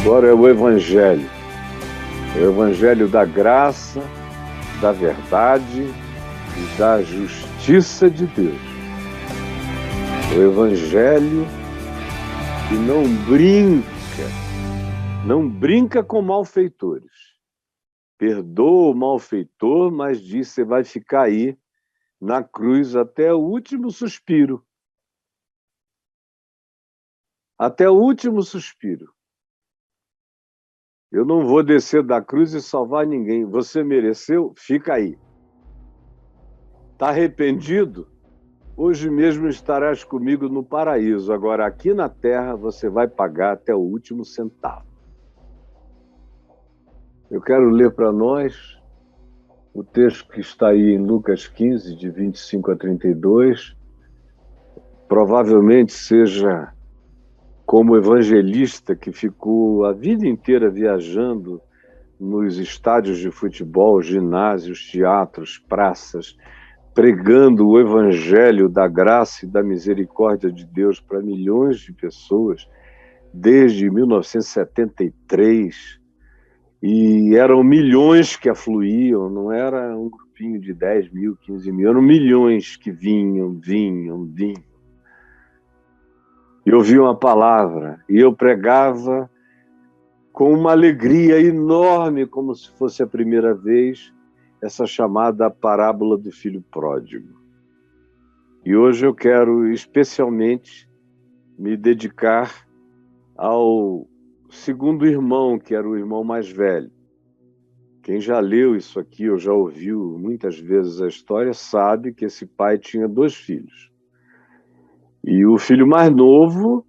Agora é o Evangelho da graça, da verdade e da justiça de Deus. O Evangelho que não brinca com malfeitores. Perdoa o malfeitor, mas diz que você vai ficar aí na cruz até o último suspiro. Até o último suspiro. Eu não vou descer da cruz e salvar ninguém. Você mereceu? Fica aí. Está arrependido? Hoje mesmo estarás comigo no paraíso. Agora, aqui na terra, você vai pagar até o último centavo. Eu quero ler para nós o texto que está aí em Lucas 15, de 25 a 32. Provavelmente seja como evangelista que ficou a vida inteira viajando nos estádios de futebol, ginásios, teatros, praças, pregando o evangelho da graça e da misericórdia de Deus para milhões de pessoas desde 1973. E eram milhões que afluíam, não era um grupinho de 10 mil, 15 mil, eram milhões que vinham. E ouviam a palavra, e eu pregava com uma alegria enorme, como se fosse a primeira vez, essa chamada parábola do filho pródigo. E hoje eu quero especialmente me dedicar ao segundo irmão, que era o irmão mais velho. Quem já leu isso aqui, ou já ouviu muitas vezes a história, sabe que esse pai tinha 2 filhos. E o filho mais novo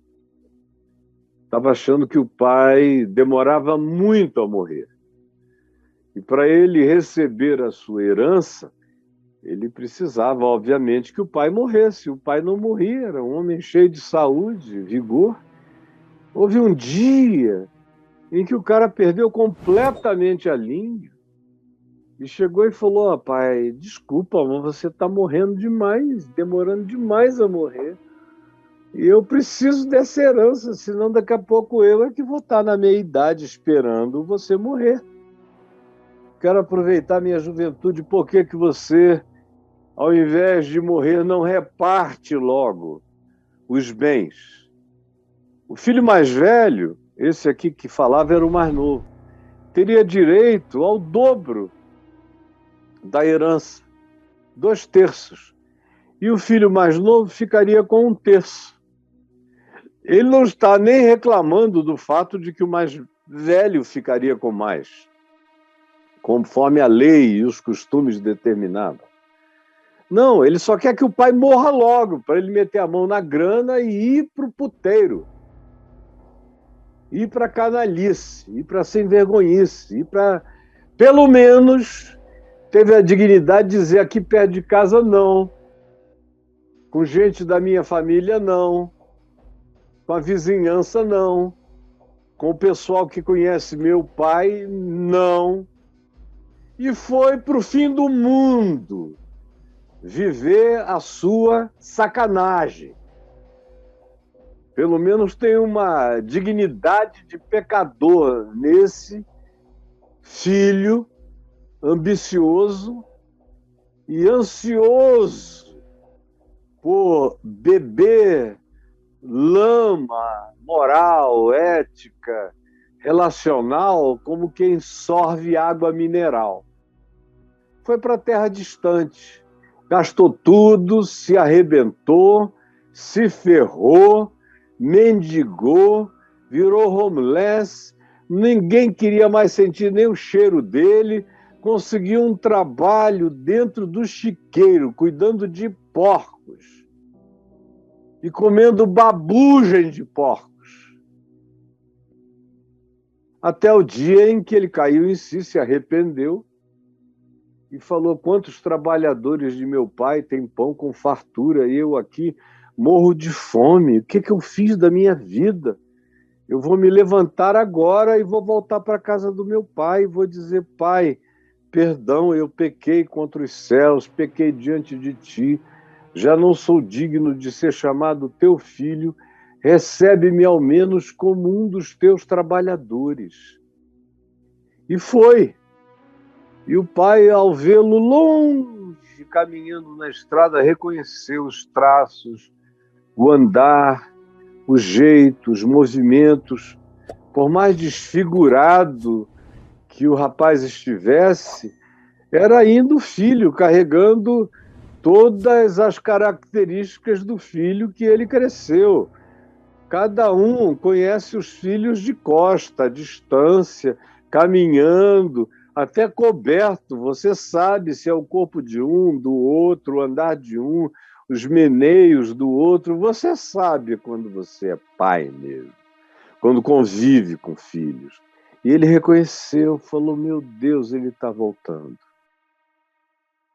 estava achando que o pai demorava muito a morrer. E para ele receber a sua herança, ele precisava, obviamente, que o pai morresse. O pai não morria, era um homem cheio de saúde, vigor. Houve um dia em que o cara perdeu completamente a linha e chegou e falou: pai, desculpa, mas você está morrendo demais, demorando demais a morrer. E eu preciso dessa herança, senão daqui a pouco eu é que vou estar na meia idade esperando você morrer. Quero aproveitar minha juventude, por que você, ao invés de morrer, não reparte logo os bens? O filho mais velho, esse aqui que falava era o mais novo, teria direito ao dobro da herança, 2/3. E o filho mais novo ficaria com 1/3. Ele não está nem reclamando do fato de que o mais velho ficaria com mais, conforme a lei e os costumes determinavam. Não, ele só quer que o pai morra logo, para ele meter a mão na grana e ir para o puteiro, ir para a canalice, ir para a sem-vergonhice, ir para... Pelo menos teve a dignidade de dizer: aqui perto de casa não, com gente da minha família não, com a vizinhança não, com o pessoal que conhece meu pai não. E foi para o fim do mundo viver a sua sacanagem. Pelo menos tem uma dignidade de pecador nesse filho ambicioso e ansioso por beber lama moral, ética, relacional, como quem sorve água mineral. Foi para a terra distante, gastou tudo, se arrebentou, se ferrou, mendigou, virou homeless, ninguém queria mais sentir nem o cheiro dele, conseguiu um trabalho dentro do chiqueiro, cuidando de porcos e comendo babugem de porcos. Até o dia em que ele caiu em si, se arrependeu e falou: quantos trabalhadores de meu pai têm pão com fartura e eu aqui morro de fome? O que eu fiz da minha vida? Eu vou me levantar agora e vou voltar para a casa do meu pai e vou dizer: pai, perdão, eu pequei contra os céus, pequei diante de ti, já não sou digno de ser chamado teu filho, recebe-me ao menos como um dos teus trabalhadores. E foi. E o pai, ao vê-lo longe, caminhando na estrada, reconheceu os traços, o andar, o jeito, os movimentos. Por mais desfigurado que o rapaz estivesse, era ainda o filho, carregando todas as características do filho que ele cresceu. Cada um conhece os filhos de costa, à distância, caminhando, até coberto. Você sabe se é o corpo de um, do outro, o andar de um, os meneios do outro. Você sabe quando você é pai mesmo, quando convive com filhos. E ele reconheceu, falou, meu Deus, ele está voltando.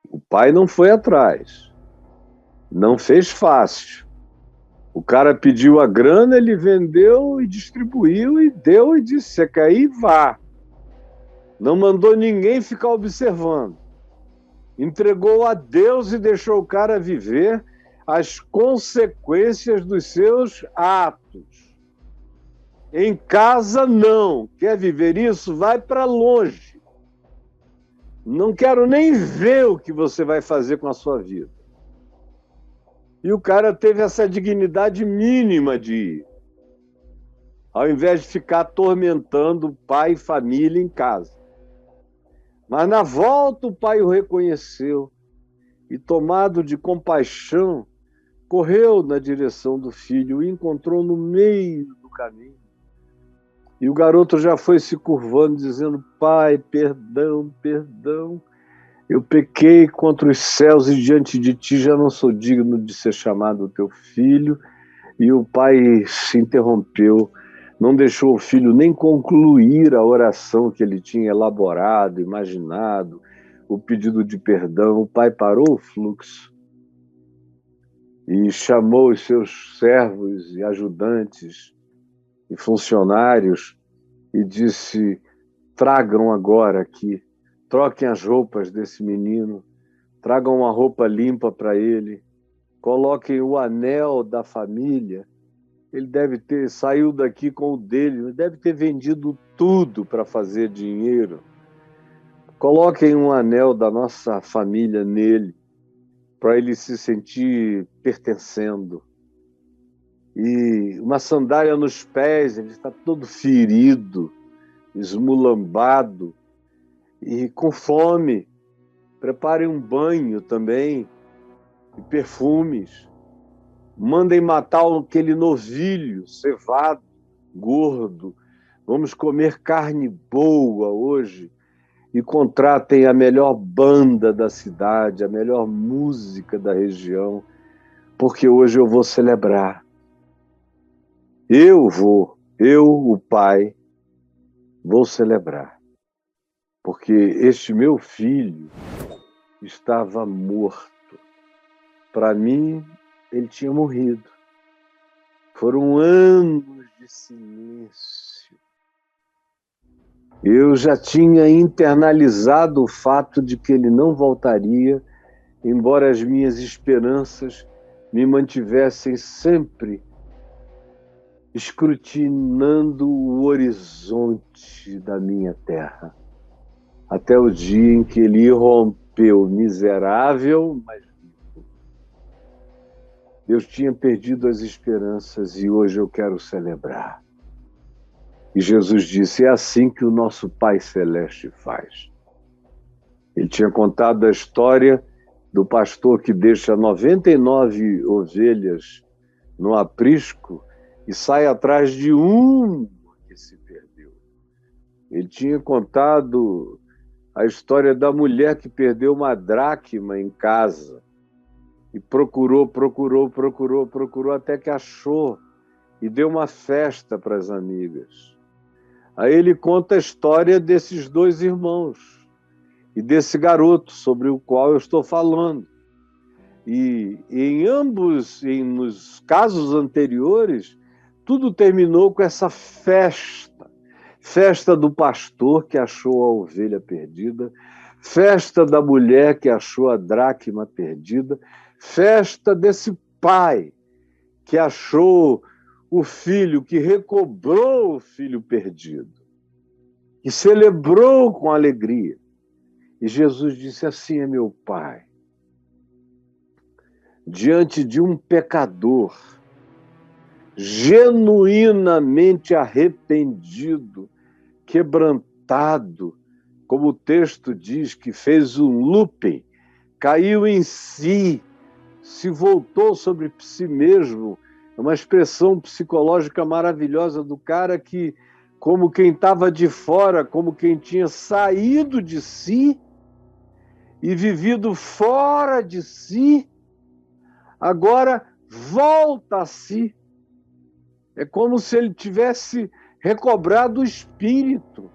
O pai não foi atrás, não fez fácil. O cara pediu a grana, ele vendeu e distribuiu e deu e disse, você quer ir? Vá. Não mandou ninguém ficar observando. Entregou a Deus e deixou o cara viver as consequências dos seus atos. Em casa, não. Quer viver isso? Vai para longe. Não quero nem ver o que você vai fazer com a sua vida. E o cara teve essa dignidade mínima de ir, ao invés de ficar atormentando pai e família em casa. Mas na volta o pai o reconheceu e, tomado de compaixão, correu na direção do filho, o encontrou no meio do caminho. E o garoto já foi se curvando, dizendo, pai, perdão, perdão. Eu pequei contra os céus e diante de ti já não sou digno de ser chamado teu filho. E o pai se interrompeu, não deixou o filho nem concluir a oração que ele tinha elaborado, imaginado, o pedido de perdão. O pai parou o fluxo e chamou os seus servos e ajudantes e funcionários e disse, tragam agora aqui, troquem as roupas desse menino, tragam uma roupa limpa para ele, coloquem o anel da família. Ele deve ter saiu daqui com o dele, deve ter vendido tudo para fazer dinheiro. Coloquem um anel da nossa família nele, para ele se sentir pertencendo. E uma sandália nos pés, ele está todo ferido, esmulambado e com fome. Preparem um banho também, e perfumes. Mandem matar aquele novilho cevado, gordo. Vamos comer carne boa hoje. E contratem a melhor banda da cidade, a melhor música da região, porque hoje eu vou celebrar. Eu, o pai, vou celebrar. Porque este meu filho estava morto. Para mim, ele tinha morrido. Foram anos de silêncio. Eu já tinha internalizado o fato de que ele não voltaria, embora as minhas esperanças me mantivessem sempre escrutinando o horizonte da minha terra, até o dia em que ele irrompeu, miserável, mas vivo. Eu tinha perdido as esperanças e hoje eu quero celebrar. E Jesus disse, é assim que o nosso Pai Celeste faz. Ele tinha contado a história do pastor que deixa 99 ovelhas no aprisco e sai atrás de uma que se perdeu. Ele tinha contado a história da mulher que perdeu uma dracma em casa e procurou até que achou e deu uma festa para as amigas. Aí ele conta a história desses dois irmãos e desse garoto sobre o qual eu estou falando. E em ambos, nos casos anteriores, tudo terminou com essa festa. Festa do pastor que achou a ovelha perdida, festa da mulher que achou a dracma perdida, festa desse pai que achou o filho que recobrou o filho perdido, que celebrou com alegria. E Jesus disse: assim é meu Pai. Diante de um pecador genuinamente arrependido, quebrantado, como o texto diz, que fez um looping, caiu em si, se voltou sobre si mesmo. É uma expressão psicológica maravilhosa do cara que, como quem estava de fora, como quem tinha saído de si e vivido fora de si, agora volta a si. É como se ele tivesse recobrado o espírito,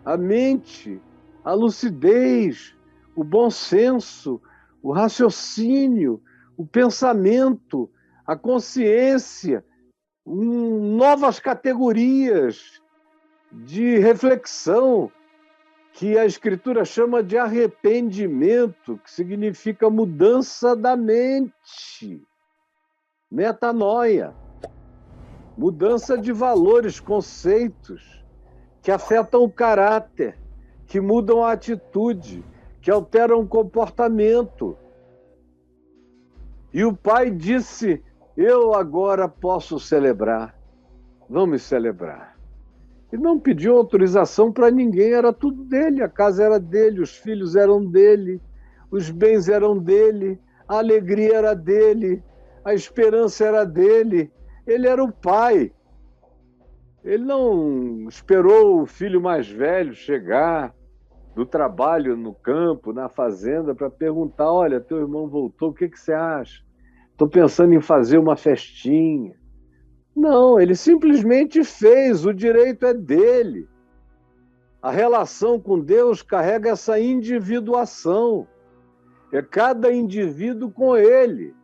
a mente, a lucidez, o bom senso, o raciocínio, o pensamento, a consciência, novas categorias de reflexão, que a Escritura chama de arrependimento, que significa mudança da mente, metanoia, mudança de valores, conceitos, que afetam o caráter, que mudam a atitude, que alteram o comportamento. E o pai disse: eu agora posso celebrar, vamos celebrar. E não pediu autorização para ninguém, era tudo dele, a casa era dele, os filhos eram dele, os bens eram dele, a alegria era dele, a esperança era dele, ele era o pai. Ele não esperou o filho mais velho chegar do trabalho no campo, na fazenda, para perguntar: olha, teu irmão voltou, o que você acha? Estou pensando em fazer uma festinha. Não, ele simplesmente fez, o direito é dele. A relação com Deus carrega essa individuação. É cada indivíduo com ele.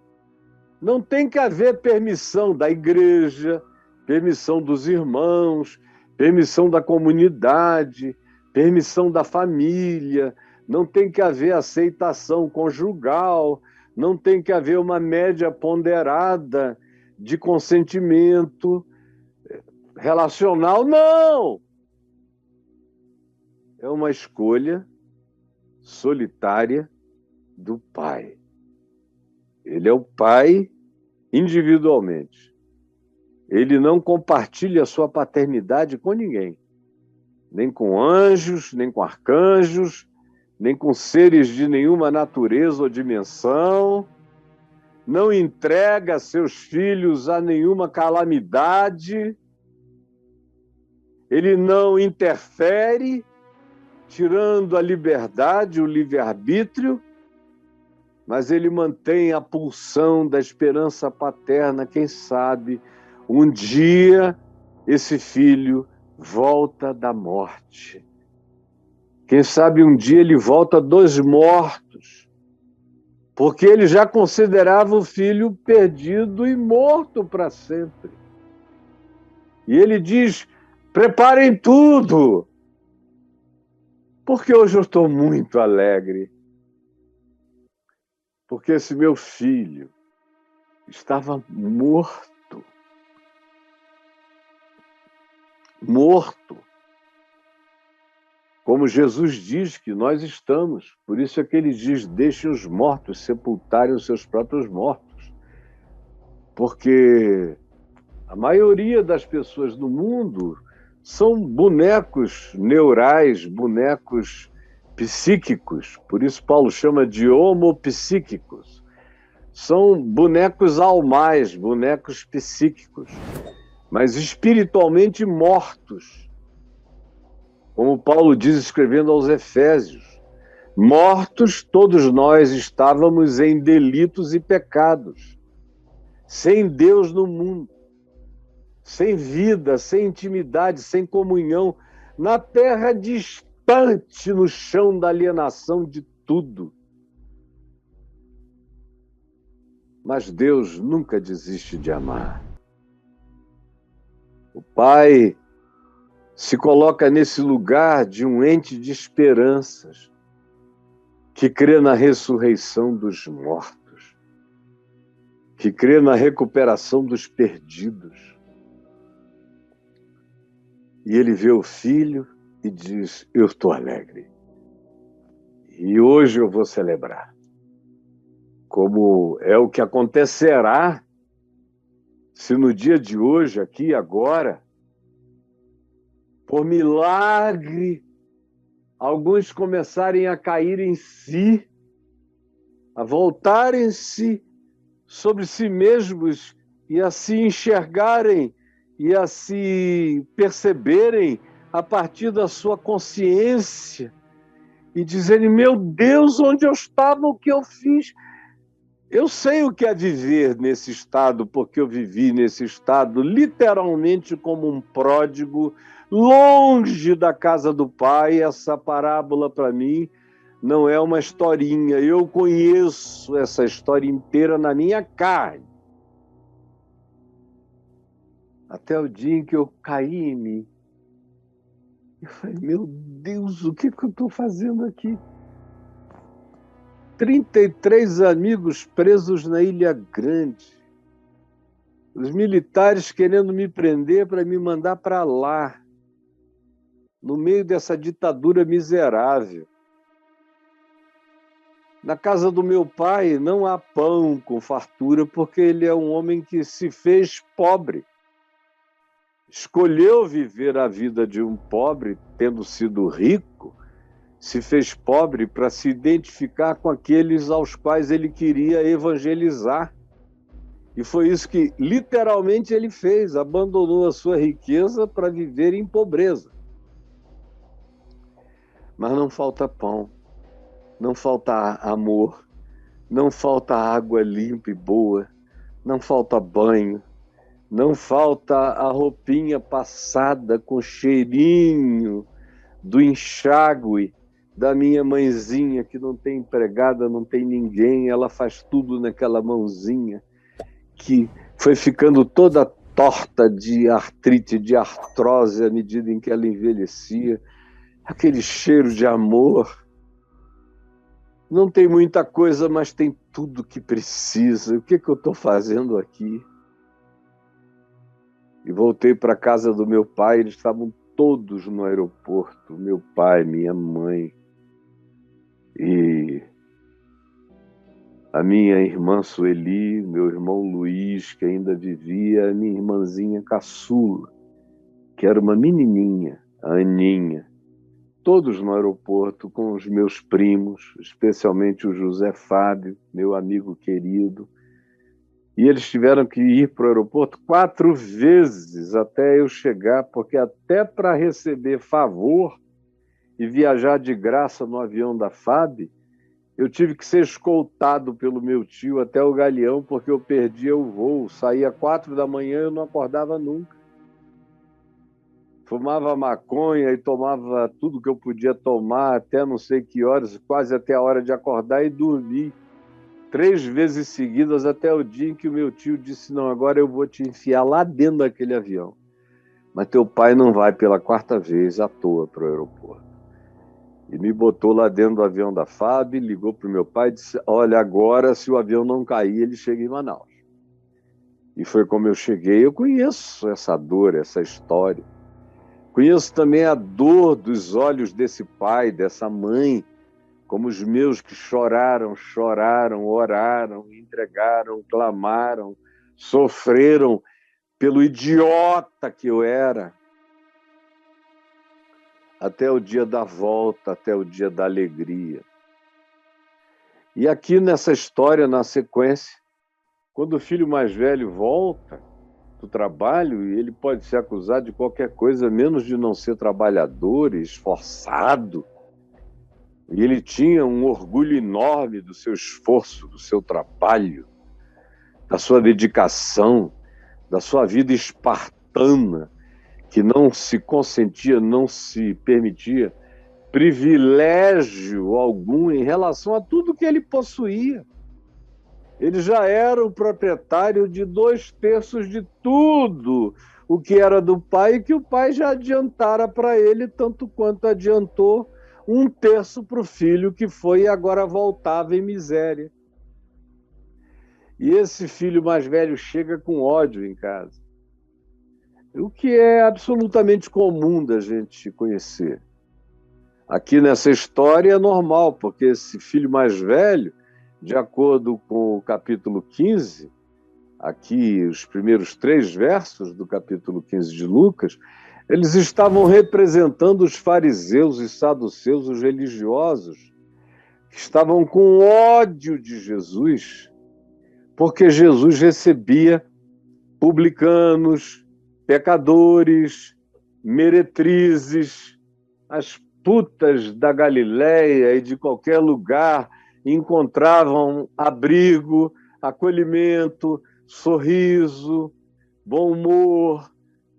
Não tem que haver permissão da igreja, permissão dos irmãos, permissão da comunidade, permissão da família, não tem que haver aceitação conjugal, não tem que haver uma média ponderada de consentimento relacional, não! É uma escolha solitária do pai. Ele é o pai individualmente. Ele não compartilha a sua paternidade com ninguém. Nem com anjos, nem com arcanjos, nem com seres de nenhuma natureza ou dimensão. Não entrega seus filhos a nenhuma calamidade. Ele não interfere, tirando a liberdade, o livre-arbítrio, mas ele mantém a pulsão da esperança paterna. Quem sabe um dia esse filho volta da morte. Quem sabe um dia ele volta dos mortos, porque ele já considerava o filho perdido e morto para sempre. E ele diz: preparem tudo, porque hoje eu estou muito alegre, porque esse meu filho estava morto. Morto. Como Jesus diz que nós estamos. Por isso é que ele diz: deixem os mortos sepultarem os seus próprios mortos. Porque a maioria das pessoas do mundo são bonecos neurais, bonecos psíquicos. Por isso Paulo chama de homopsíquicos. São bonecos almais, bonecos psíquicos, mas espiritualmente mortos. Como Paulo diz escrevendo aos Efésios: mortos todos nós estávamos em delitos e pecados, sem Deus no mundo, sem vida, sem intimidade, sem comunhão, na terra distante, no chão da alienação de tudo. Mas Deus nunca desiste de amar. O Pai se coloca nesse lugar de um ente de esperanças, que crê na ressurreição dos mortos, que crê na recuperação dos perdidos, E ele vê o filho e diz: eu estou alegre. E hoje eu vou celebrar. Como é o que acontecerá se no dia de hoje, aqui agora, por milagre, alguns começarem a cair em si, a voltarem-se sobre si mesmos e a se enxergarem e a se perceberem a partir da sua consciência e dizerem: meu Deus, onde eu estava, o que eu fiz? Eu sei o que é viver nesse estado, porque eu vivi nesse estado literalmente como um pródigo, longe da casa do Pai. Essa parábola, para mim, não é uma historinha. Eu conheço essa história inteira na minha carne. Até o dia em que eu caí em mim. Eu falei: meu Deus, o que eu estou fazendo aqui? 33 amigos presos na Ilha Grande. Os militares querendo me prender para me mandar para lá, no meio dessa ditadura miserável. Na casa do meu pai não há pão com fartura, porque ele é um homem que se fez pobre. Escolheu viver a vida de um pobre, tendo sido rico, se fez pobre para se identificar com aqueles aos quais ele queria evangelizar. E foi isso que literalmente ele fez, abandonou a sua riqueza para viver em pobreza. Mas não falta pão, não falta amor, não falta água limpa e boa, não falta banho, não falta a roupinha passada com cheirinho do enxágue da minha mãezinha, que não tem empregada, não tem ninguém, ela faz tudo naquela mãozinha, que foi ficando toda torta de artrite, de artrose, à medida em que ela envelhecia. Aquele cheiro de amor. Não tem muita coisa, mas tem tudo que precisa. O que eu estou fazendo aqui? E voltei para a casa do meu pai, eles estavam todos no aeroporto, meu pai, minha mãe e a minha irmã Sueli, meu irmão Luiz, que ainda vivia, a minha irmãzinha caçula, que era uma menininha, a Aninha. Todos no aeroporto, com os meus primos, especialmente o José Fábio, meu amigo querido. E eles tiveram que ir para o aeroporto 4 vezes até eu chegar, porque até para receber favor e viajar de graça no avião da FAB, eu tive que ser escoltado pelo meu tio até o Galeão, porque eu perdia o voo. Saía 4 da manhã e eu não acordava nunca. Fumava maconha e tomava tudo que eu podia tomar até não sei que horas, quase até a hora de acordar, e dormi 3 vezes seguidas até o dia em que o meu tio disse: não, agora eu vou te enfiar lá dentro daquele avião. Mas teu pai não vai pela 4ª vez à toa para o aeroporto. E me botou lá dentro do avião da FAB, ligou para o meu pai e disse: olha, agora se o avião não cair, ele chega em Manaus. E foi como eu cheguei. Eu conheço essa dor, essa história. Conheço também a dor dos olhos desse pai, dessa mãe, como os meus, que choraram, oraram, entregaram, clamaram, sofreram pelo idiota que eu era. Até o dia da volta, até o dia da alegria. E aqui nessa história, na sequência, quando o filho mais velho volta do trabalho, e ele pode ser acusado de qualquer coisa, menos de não ser trabalhador e esforçado. E ele tinha um orgulho enorme do seu esforço, do seu trabalho, da sua dedicação, da sua vida espartana, que não se consentia, não se permitia privilégio algum em relação a tudo que ele possuía. Ele já era o proprietário de 2/3 de tudo o que era do pai, e que o pai já adiantara para ele, tanto quanto adiantou 1/3 para o filho, que foi e agora voltava em miséria. E esse filho mais velho chega com ódio em casa. O que é absolutamente comum da gente conhecer. Aqui nessa história é normal, porque esse filho mais velho, de acordo com o capítulo 15, aqui os primeiros 3 versos do capítulo 15 de Lucas, eles estavam representando os fariseus e saduceus, os religiosos, que estavam com ódio de Jesus, porque Jesus recebia publicanos, pecadores, meretrizes, as putas da Galileia e de qualquer lugar encontravam abrigo, acolhimento, sorriso, bom humor,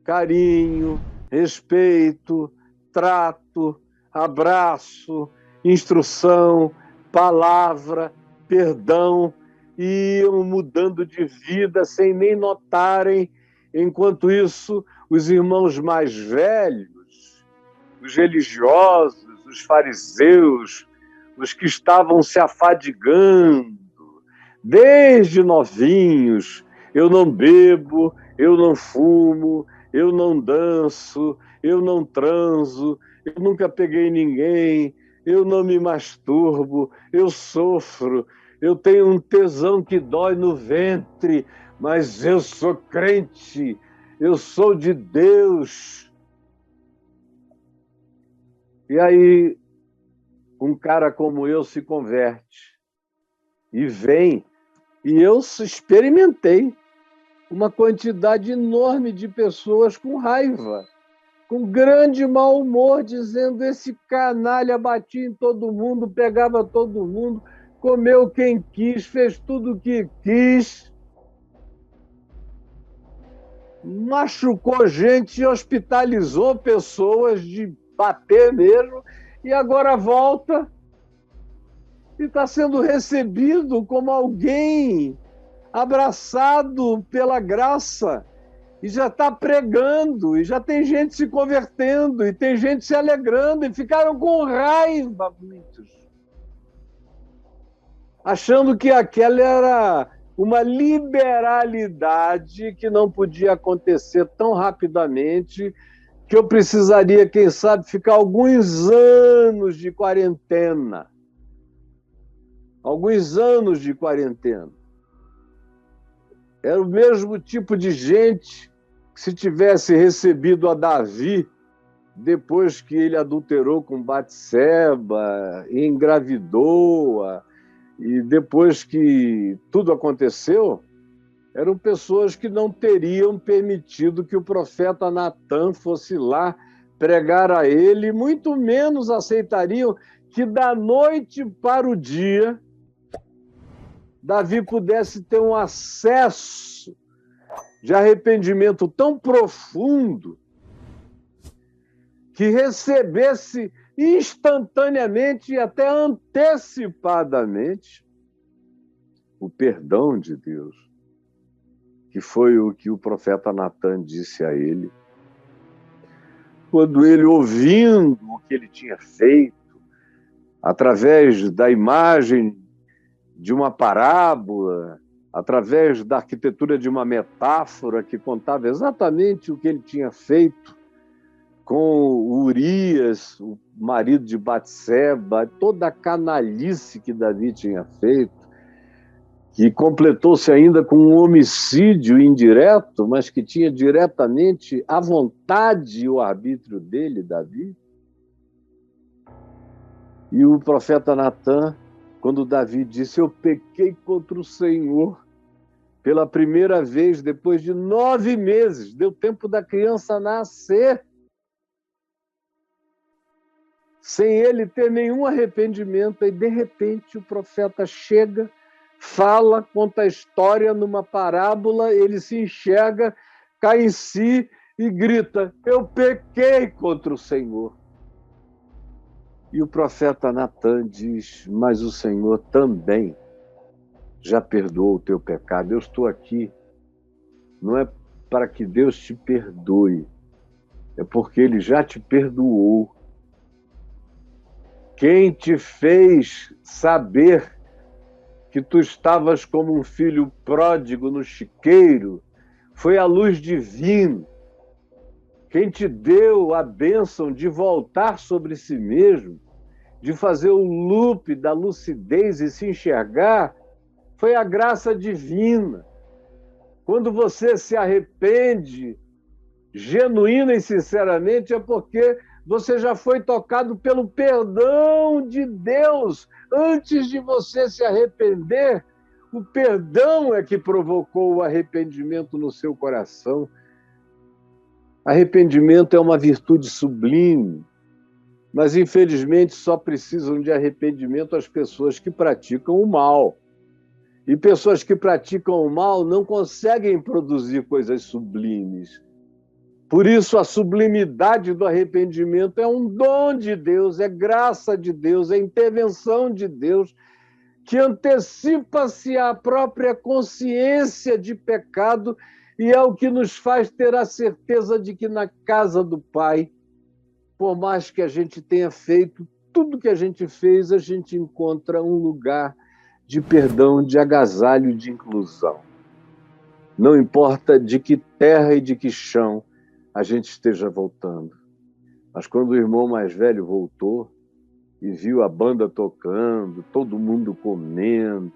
carinho, respeito, trato, abraço, instrução, palavra, perdão, e iam mudando de vida sem nem notarem. Enquanto isso, os irmãos mais velhos, os religiosos, os fariseus, os que estavam se afadigando, desde novinhos, eu não bebo, eu não fumo, eu não danço, eu não transo, eu nunca peguei ninguém, eu não me masturbo, eu sofro, eu tenho um tesão que dói no ventre, mas eu sou crente, eu sou de Deus. E aí, um cara como eu se converte e vem, e eu experimentei uma quantidade enorme de pessoas com raiva, com grande mau humor, dizendo: esse canalha batia em todo mundo, pegava todo mundo, comeu quem quis, fez tudo o que quis, machucou gente, hospitalizou pessoas de bater mesmo, e agora volta e está sendo recebido como alguém abraçado pela graça, e já está pregando, e já tem gente se convertendo, e tem gente se alegrando, e ficaram com raiva muitos, achando que aquela era uma liberalidade que não podia acontecer tão rapidamente, que eu precisaria, quem sabe, ficar alguns anos de quarentena. Alguns anos de quarentena. Era o mesmo tipo de gente que, se tivesse recebido a Davi, depois que ele adulterou com Batseba, engravidou-a, e depois que tudo aconteceu, eram pessoas que não teriam permitido que o profeta Natan fosse lá pregar a ele, muito menos aceitariam que da noite para o dia Davi pudesse ter um acesso de arrependimento tão profundo que recebesse instantaneamente e até antecipadamente o perdão de Deus, que foi o que o profeta Natan disse a ele. Quando ele, ouvindo o que ele tinha feito, através da imagem de uma parábola, através da arquitetura de uma metáfora que contava exatamente o que ele tinha feito com Urias, o marido de Batseba, toda a canalice que Davi tinha feito, que completou-se ainda com um homicídio indireto, mas que tinha diretamente a vontade e o arbítrio dele, Davi. E o profeta Natan, quando Davi disse: eu pequei contra o Senhor pela primeira vez depois de 9 meses, deu tempo da criança nascer, sem ele ter nenhum arrependimento, e de repente o profeta chega, fala, conta a história numa parábola, ele se enxerga, cai em si e grita: eu pequei contra o Senhor. E o profeta Natan diz: mas o Senhor também já perdoou o teu pecado. Eu estou aqui, não é para que Deus te perdoe, é porque Ele já te perdoou. Quem te fez saber que tu estavas como um filho pródigo no chiqueiro foi a luz divina, quem te deu a bênção de voltar sobre si mesmo, de fazer o loop da lucidez e se enxergar, foi a graça divina. Quando você se arrepende, genuína e sinceramente, é porque você já foi tocado pelo perdão de Deus. Antes de você se arrepender, o perdão é que provocou o arrependimento no seu coração. Arrependimento é uma virtude sublime, mas infelizmente só precisam de arrependimento as pessoas que praticam o mal. E pessoas que praticam o mal não conseguem produzir coisas sublimes. Por isso, a sublimidade do arrependimento é um dom de Deus, é graça de Deus, é intervenção de Deus, que antecipa-se à própria consciência de pecado e é o que nos faz ter a certeza de que na casa do Pai, por mais que a gente tenha feito tudo que a gente fez, a gente encontra um lugar de perdão, de agasalho, de inclusão. Não importa de que terra e de que chão a gente esteja voltando. Mas quando o irmão mais velho voltou e viu a banda tocando, todo mundo comendo,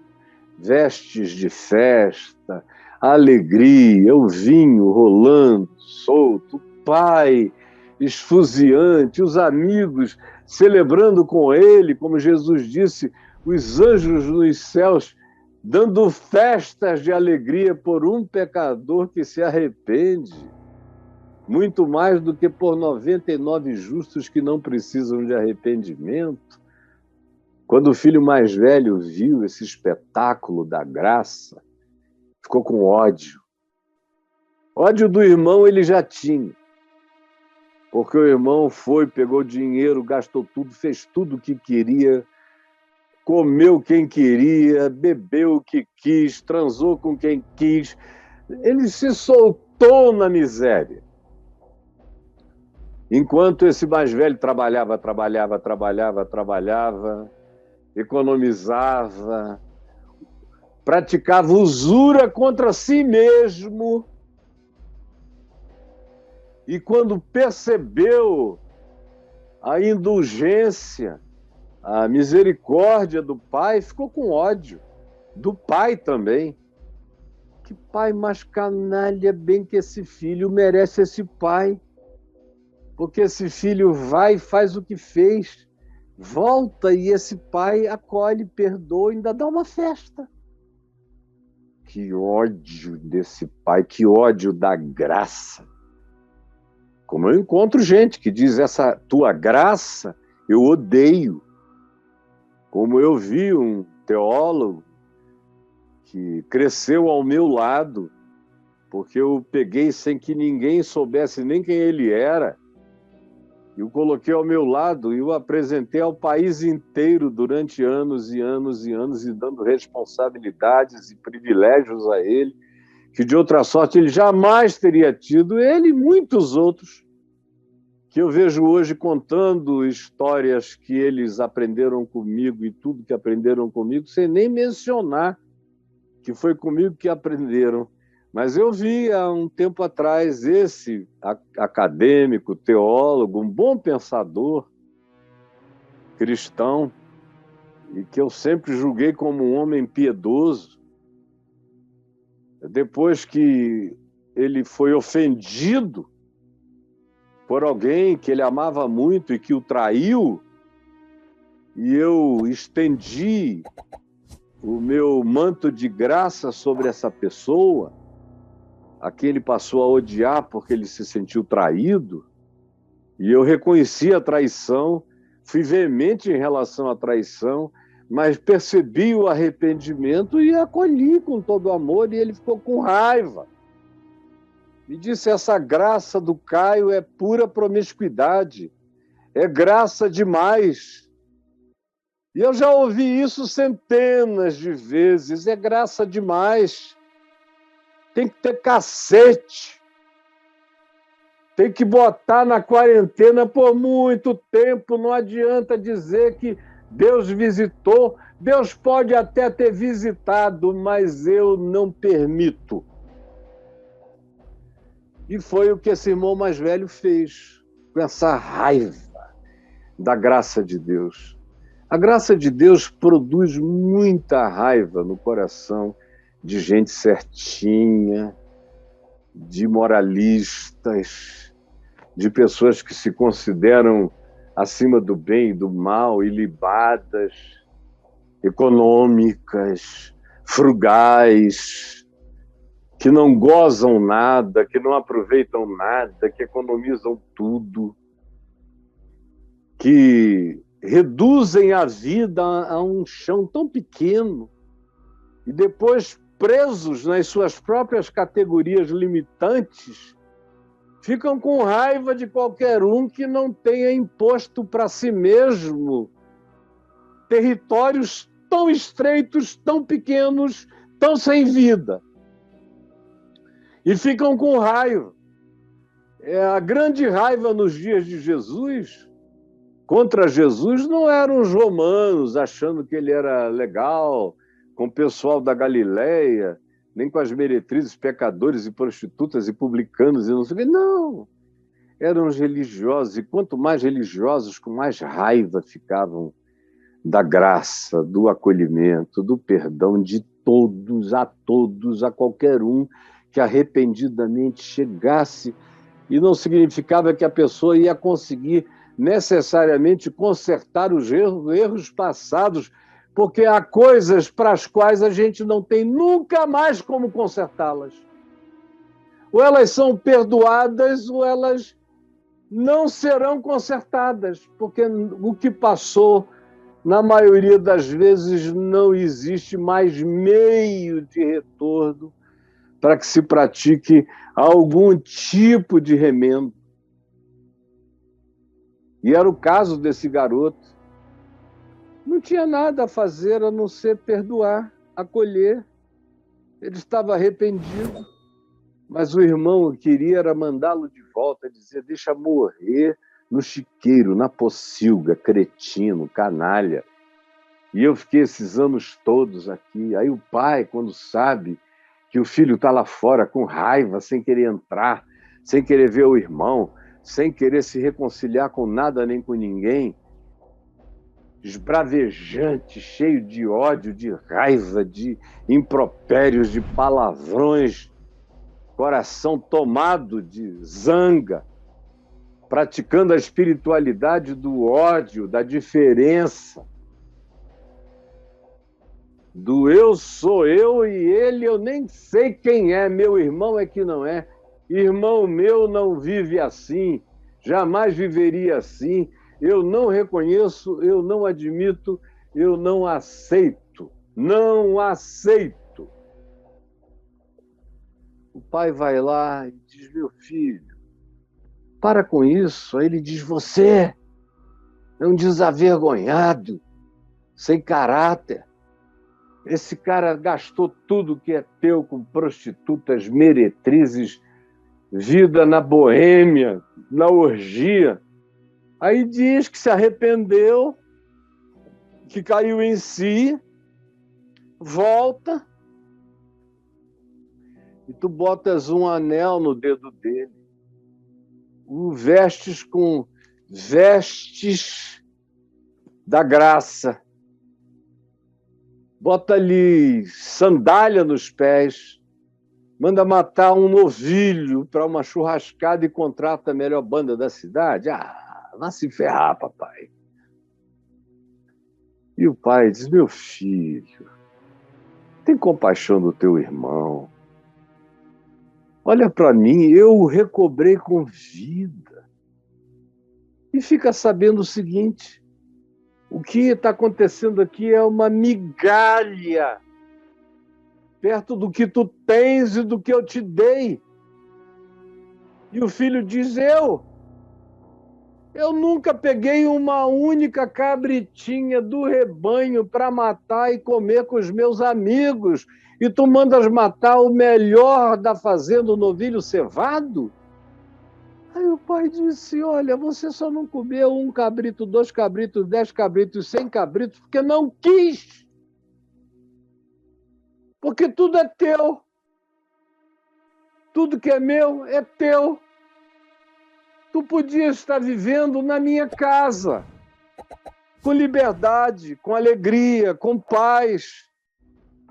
vestes de festa, alegria, o vinho rolando, solto, o pai esfuziante, os amigos celebrando com ele, como Jesus disse, os anjos nos céus dando festas de alegria por um pecador que se arrepende, muito mais do que por 99 justos que não precisam de arrependimento. Quando o filho mais velho viu esse espetáculo da graça, ficou com ódio. Ódio do irmão ele já tinha, porque o irmão foi, pegou dinheiro, gastou tudo, fez tudo o que queria, comeu quem queria, bebeu o que quis, transou com quem quis. Ele se soltou na miséria. Enquanto esse mais velho trabalhava, economizava, praticava usura contra si mesmo. E quando percebeu a indulgência, a misericórdia do pai, ficou com ódio. Do pai também. Que pai mais canalha, bem que esse filho merece esse pai. Porque esse filho vai e faz o que fez, volta e esse pai acolhe, perdoa e ainda dá uma festa. Que ódio desse pai, que ódio da graça. Como eu encontro gente que diz, essa tua graça eu odeio. Como eu vi um teólogo que cresceu ao meu lado, porque eu peguei sem que ninguém soubesse nem quem ele era, e o coloquei ao meu lado e o apresentei ao país inteiro durante anos e anos e anos, e dando responsabilidades e privilégios a ele, que de outra sorte ele jamais teria tido, ele e muitos outros, que eu vejo hoje contando histórias que eles aprenderam comigo e tudo que aprenderam comigo, sem nem mencionar que foi comigo que aprenderam. Mas eu vi há um tempo atrás esse acadêmico, teólogo, um bom pensador cristão, e que eu sempre julguei como um homem piedoso. Depois que ele foi ofendido por alguém que ele amava muito e que o traiu, e eu estendi o meu manto de graça sobre essa pessoa, a quem ele passou a odiar porque ele se sentiu traído, e eu reconheci a traição, fui veemente em relação à traição, mas percebi o arrependimento e acolhi com todo amor, e ele ficou com raiva. Me disse, essa graça do Caio é pura promiscuidade, é graça demais. E eu já ouvi isso centenas de vezes, é graça demais. Tem que ter cacete. Tem que botar na quarentena por muito tempo. Não adianta dizer que Deus visitou. Deus pode até ter visitado, mas eu não permito. E foi o que esse irmão mais velho fez, com essa raiva da graça de Deus. A graça de Deus produz muita raiva no coração de gente certinha, de moralistas, de pessoas que se consideram acima do bem e do mal, ilibadas, econômicas, frugais, que não gozam nada, que não aproveitam nada, que economizam tudo, que reduzem a vida a um chão tão pequeno e depois, presos nas suas próprias categorias limitantes, ficam com raiva de qualquer um que não tenha imposto para si mesmo territórios tão estreitos, tão pequenos, tão sem vida. E ficam com raiva. A grande raiva nos dias de Jesus, contra Jesus, não eram os romanos achando que ele era legal, com o pessoal da Galileia, nem com as meretrizes, pecadores e prostitutas e publicanos e não sei o quê. Não, eram os religiosos. E quanto mais religiosos, com mais raiva ficavam da graça, do acolhimento, do perdão de todos, a qualquer um que arrependidamente chegasse. E não significava que a pessoa ia conseguir necessariamente consertar os erros passados, porque há coisas para as quais a gente não tem nunca mais como consertá-las. Ou elas são perdoadas, ou elas não serão consertadas, porque o que passou, na maioria das vezes, não existe mais meio de retorno para que se pratique algum tipo de remendo. E era o caso desse garoto. Não tinha nada a fazer a não ser perdoar, acolher. Ele estava arrependido, mas o irmão queria era mandá-lo de volta, dizer, deixa morrer no chiqueiro, na pocilga, cretino, canalha. E eu fiquei esses anos todos aqui. Aí o pai, quando sabe que o filho está lá fora com raiva, sem querer entrar, sem querer ver o irmão, sem querer se reconciliar com nada nem com ninguém, esbravejante, cheio de ódio, de raiva, de impropérios, de palavrões, coração tomado de zanga, praticando a espiritualidade do ódio, da diferença, do eu sou eu e ele eu nem sei quem é, meu irmão é que não é, irmão meu não vive assim, jamais viveria assim, eu não reconheço, eu não admito, eu não aceito, não aceito. O pai vai lá e diz, meu filho, para com isso. Aí ele diz, você é um desavergonhado, sem caráter. Esse cara gastou tudo que é teu com prostitutas, meretrizes, vida na boêmia, na orgia. Aí diz que se arrependeu, que caiu em si, volta, e tu botas um anel no dedo dele, o vestes com vestes da graça, bota-lhe sandália nos pés, manda matar um novilho para uma churrascada e contrata a melhor banda da cidade. Vai se ferrar, papai. E o pai diz, meu filho, tem compaixão do teu irmão. Olha para mim, eu o recobrei com vida. E fica sabendo o seguinte, o que está acontecendo aqui é uma migalha perto do que tu tens e do que eu te dei. E o filho diz, eu nunca peguei uma única cabritinha do rebanho para matar e comer com os meus amigos. E tu mandas matar o melhor da fazenda, o novilho cevado? Aí o pai disse, olha, você só não comeu 1 cabrito, 2 cabritos, 10 cabritos, 100 cabritos, porque não quis. Porque tudo é teu. Tudo que é meu é teu. Tu podias estar vivendo na minha casa, com liberdade, com alegria, com paz,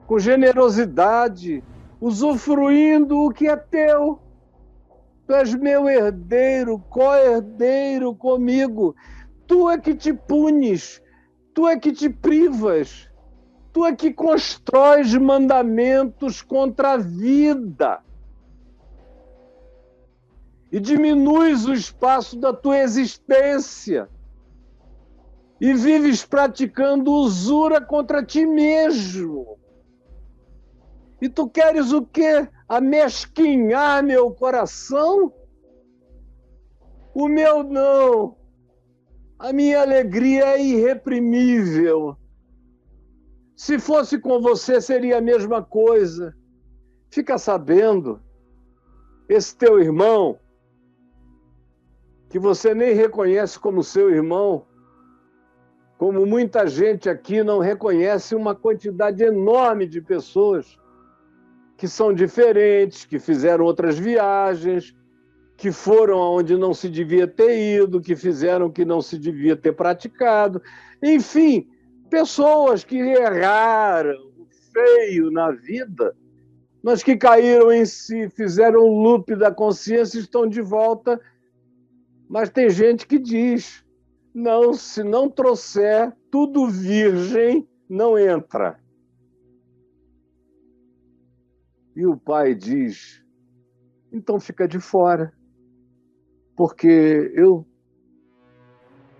com generosidade, usufruindo o que é teu. Tu és meu herdeiro, co-herdeiro comigo. Tu é que te punes, tu é que te privas, tu é que constróis mandamentos contra a vida e diminuis o espaço da tua existência e vives praticando usura contra ti mesmo. E tu queres o quê? Amesquinhar meu coração? O meu não. A minha alegria é irreprimível. Se fosse com você, seria a mesma coisa. Fica sabendo, esse teu irmão, que você nem reconhece como seu irmão, como muita gente aqui não reconhece uma quantidade enorme de pessoas que são diferentes, que fizeram outras viagens, que foram aonde não se devia ter ido, que fizeram o que não se devia ter praticado. Enfim, pessoas que erraram feio na vida, mas que caíram em si, fizeram o loop da consciência e estão de volta. Mas tem gente que diz, não, se não trouxer tudo virgem, não entra. E o pai diz, então fica de fora, porque eu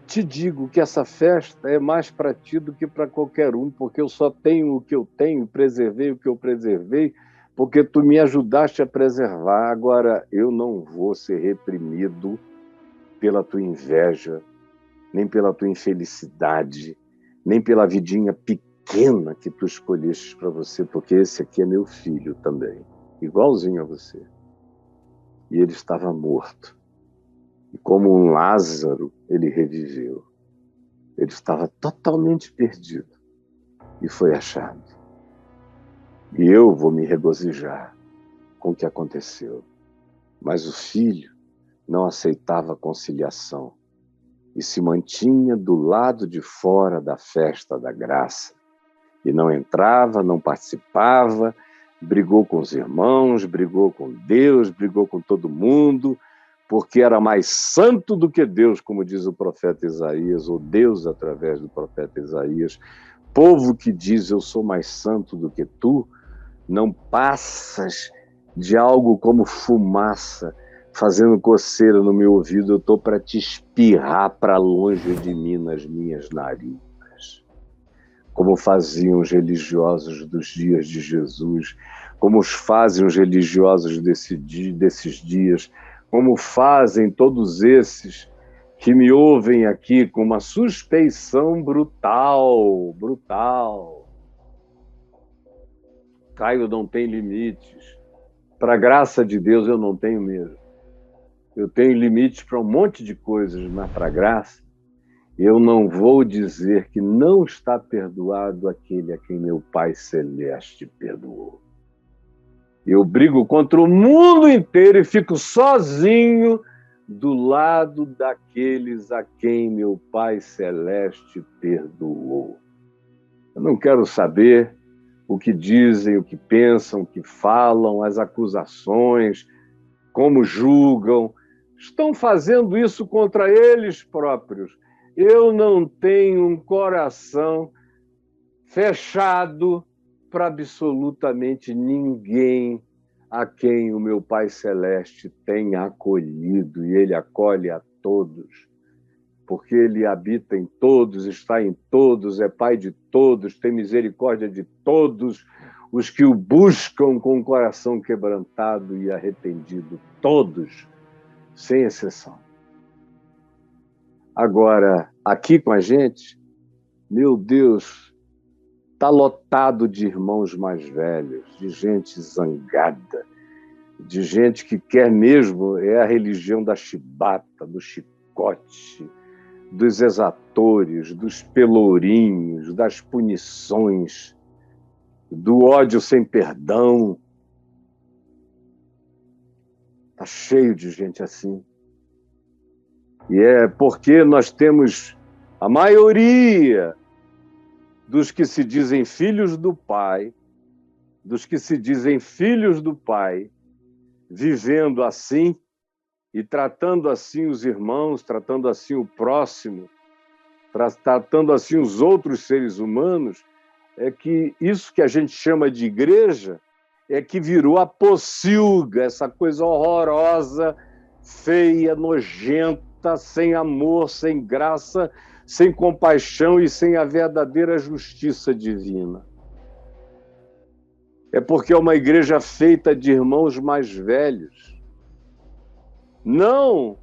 te digo que essa festa é mais para ti do que para qualquer um, porque eu só tenho o que eu tenho, preservei o que eu preservei, porque tu me ajudaste a preservar. Agora, eu não vou ser reprimido pela tua inveja, nem pela tua infelicidade, nem pela vidinha pequena que tu escolheste para você, porque esse aqui é meu filho também, igualzinho a você. E ele estava morto. E como um Lázaro, ele reviveu. Ele estava totalmente perdido e foi achado. E eu vou me regozijar com o que aconteceu. Mas o filho não aceitava a conciliação e se mantinha do lado de fora da festa da graça. E não entrava, não participava, brigou com os irmãos, brigou com Deus, brigou com todo mundo, porque era mais santo do que Deus, como diz o profeta Isaías, ou Deus através do profeta Isaías. Povo que diz, eu sou mais santo do que tu, não passas de algo como fumaça, fazendo coceira no meu ouvido, eu estou para te espirrar para longe de mim nas minhas narinas. Como faziam os religiosos dos dias de Jesus, como os fazem os religiosos desses dias, como fazem todos esses que me ouvem aqui com uma suspeição brutal. Caio não tem limites. Para a graça de Deus, eu não tenho mesmo. Eu tenho limites para um monte de coisas, mas para a graça, eu não vou dizer que não está perdoado aquele a quem meu Pai Celeste perdoou. Eu brigo contra o mundo inteiro e fico sozinho do lado daqueles a quem meu Pai Celeste perdoou. Eu não quero saber o que dizem, o que pensam, o que falam, as acusações, como julgam. Estão fazendo isso contra eles próprios. Eu não tenho um coração fechado para absolutamente ninguém a quem o meu Pai Celeste tem acolhido, e Ele acolhe a todos, porque Ele habita em todos, está em todos, é Pai de todos, tem misericórdia de todos os que o buscam com o coração quebrantado e arrependido, todos, sem exceção. Agora, aqui com a gente, meu Deus, está lotado de irmãos mais velhos, de gente zangada, de gente que quer mesmo, é a religião da chibata, do chicote, dos exatores, dos pelourinhos, das punições, do ódio sem perdão. Está cheio de gente assim. E é porque nós temos a maioria dos que se dizem filhos do Pai, vivendo assim e tratando assim os irmãos, tratando assim o próximo, tratando assim os outros seres humanos, é que isso que a gente chama de igreja é que virou a pocilga, essa coisa horrorosa, feia, nojenta, sem amor, sem graça, sem compaixão e sem a verdadeira justiça divina. É porque é uma igreja feita de irmãos mais velhos. Não,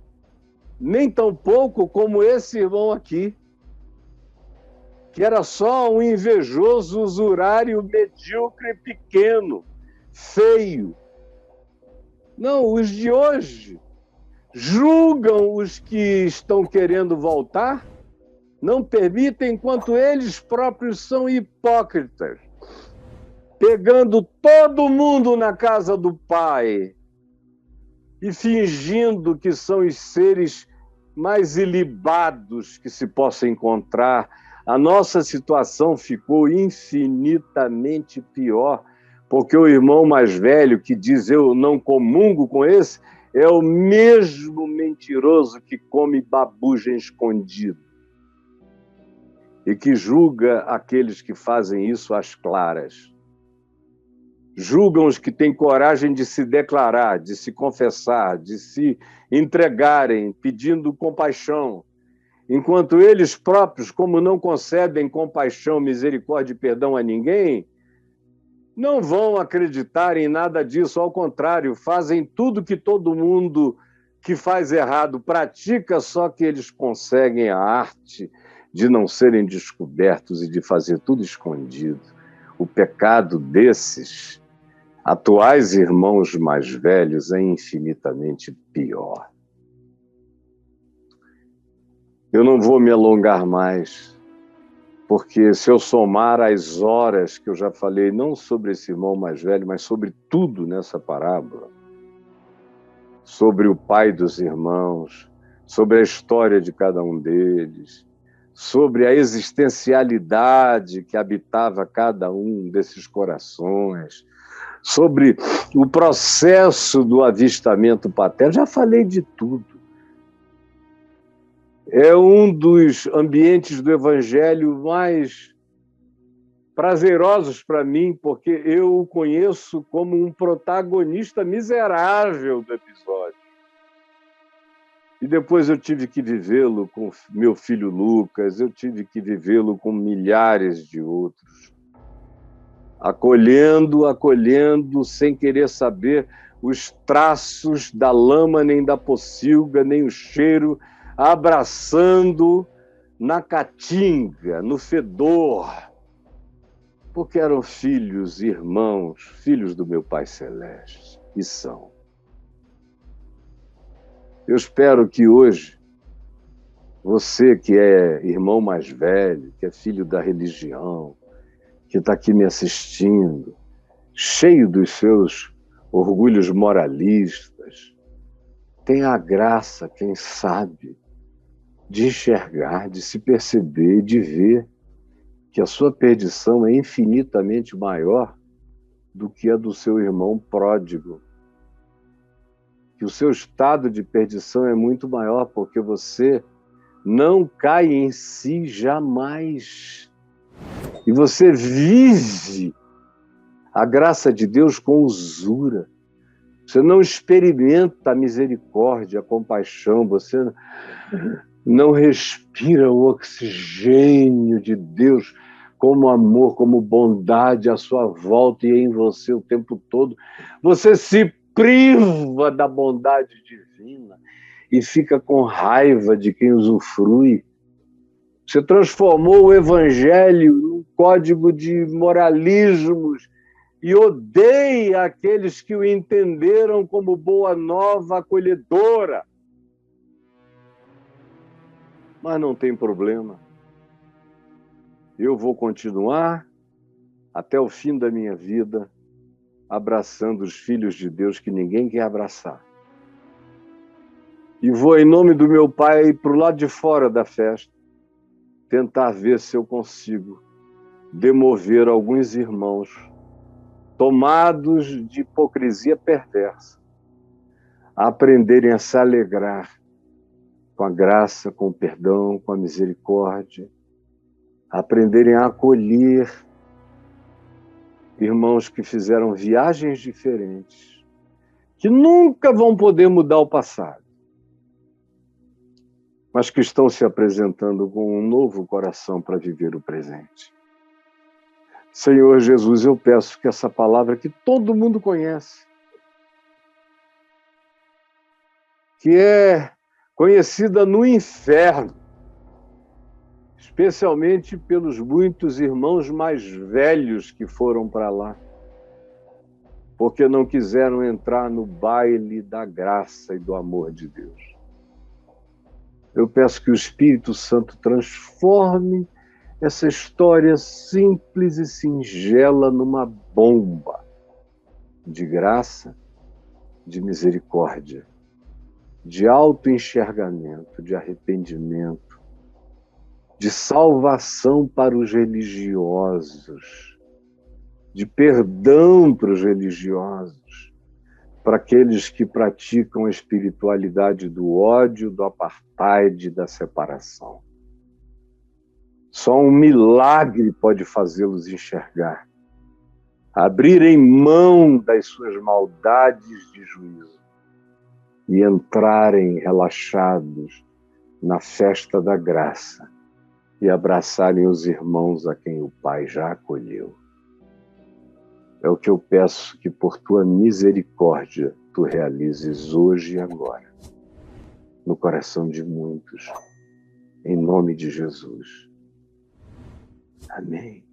nem tão pouco como esse irmão aqui, que era só um invejoso, usurário, medíocre, pequeno, feio. Não, os de hoje julgam os que estão querendo voltar, não permitem, enquanto eles próprios são hipócritas, pegando todo mundo na casa do Pai e fingindo que são os seres mais ilibados que se possa encontrar. A nossa situação ficou infinitamente pior, porque o irmão mais velho que diz eu não comungo com esse, é o mesmo mentiroso que come babuja escondido e que julga aqueles que fazem isso às claras. Julgam os que têm coragem de se declarar, de se confessar, de se entregarem, pedindo compaixão, enquanto eles próprios, como não concedem compaixão, misericórdia e perdão a ninguém, não vão acreditar em nada disso, ao contrário, fazem tudo que todo mundo que faz errado pratica, só que eles conseguem a arte de não serem descobertos e de fazer tudo escondido. O pecado desses atuais irmãos mais velhos é infinitamente pior. Eu não vou me alongar mais, porque se eu somar as horas que eu já falei, não sobre esse irmão mais velho, mas sobre tudo nessa parábola, sobre o pai dos irmãos, sobre a história de cada um deles, sobre a existencialidade que habitava cada um desses corações, sobre o processo do avistamento paterno, já falei de tudo. É um dos ambientes do Evangelho mais prazerosos para mim, porque eu o conheço como um protagonista miserável do episódio. E depois eu tive que vivê-lo com meu filho Lucas, eu tive que vivê-lo com milhares de outros. Acolhendo, sem querer saber os traços da lama, nem da pocilga, nem o cheiro, abraçando na caatinga, no fedor, porque eram filhos, irmãos, filhos do meu Pai Celeste, e são. Eu espero que hoje, você que é irmão mais velho, que é filho da religião, que está aqui me assistindo, cheio dos seus orgulhos moralistas, tenha a graça, quem sabe, de enxergar, de se perceber, de ver que a sua perdição é infinitamente maior do que a do seu irmão pródigo. Que o seu estado de perdição é muito maior, porque você não cai em si jamais. E você vive a graça de Deus com usura. Você não experimenta a misericórdia, a compaixão, você não respira o oxigênio de Deus como amor, como bondade à sua volta e em você o tempo todo. Você se priva da bondade divina e fica com raiva de quem usufrui. Você transformou o evangelho num código de moralismos e odeia aqueles que o entenderam como boa nova acolhedora. Mas não tem problema. Eu vou continuar até o fim da minha vida abraçando os filhos de Deus que ninguém quer abraçar. e vou, em nome do meu Pai, para o lado de fora da festa, tentar ver se eu consigo demover alguns irmãos tomados de hipocrisia perversa, a aprenderem a se alegrar com a graça, com o perdão, com a misericórdia, a aprenderem a acolher irmãos que fizeram viagens diferentes, que nunca vão poder mudar o passado, mas que estão se apresentando com um novo coração para viver o presente. Senhor Jesus, eu peço que essa palavra que todo mundo conhece, que é conhecida no inferno, especialmente pelos muitos irmãos mais velhos que foram para lá, porque não quiseram entrar no baile da graça e do amor de Deus. Eu peço que o Espírito Santo transforme essa história simples e singela numa bomba de graça, de misericórdia, de autoenxergamento, de arrependimento, de salvação para os religiosos, de perdão para os religiosos, para aqueles que praticam a espiritualidade do ódio, do apartheid, da separação. Só um milagre pode fazê-los enxergar, abrirem mão das suas maldades de juízo e entrarem relaxados na festa da graça e abraçarem os irmãos a quem o Pai já acolheu. É o que eu peço que por tua misericórdia tu realizes hoje e agora, no coração de muitos, em nome de Jesus. Amém.